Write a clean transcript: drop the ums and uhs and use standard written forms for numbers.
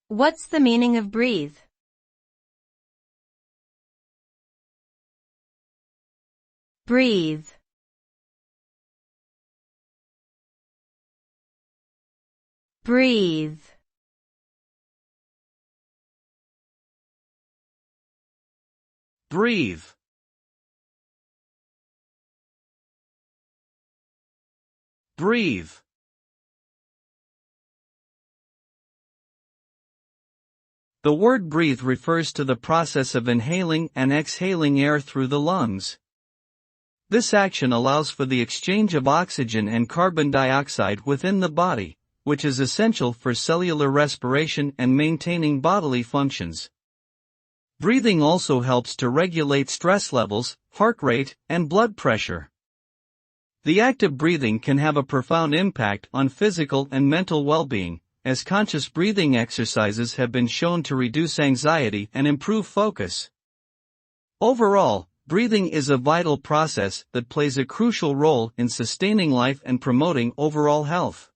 What's the meaning of breathe? Breathe. Breathe. Breathe. Breathe. The word breathe refers to the process of inhaling and exhaling air through the lungs. This action allows for the exchange of oxygen and carbon dioxide within the body, which is essential for cellular respiration and maintaining bodily functions. Breathing also helps to regulate stress levels, heart rate, and blood pressure. The act of breathing can have a profound impact on physical and mental well-being, as conscious breathing exercises have been shown to reduce anxiety and improve focus. Overall, breathing is a vital process that plays a crucial role in sustaining life and promoting overall health.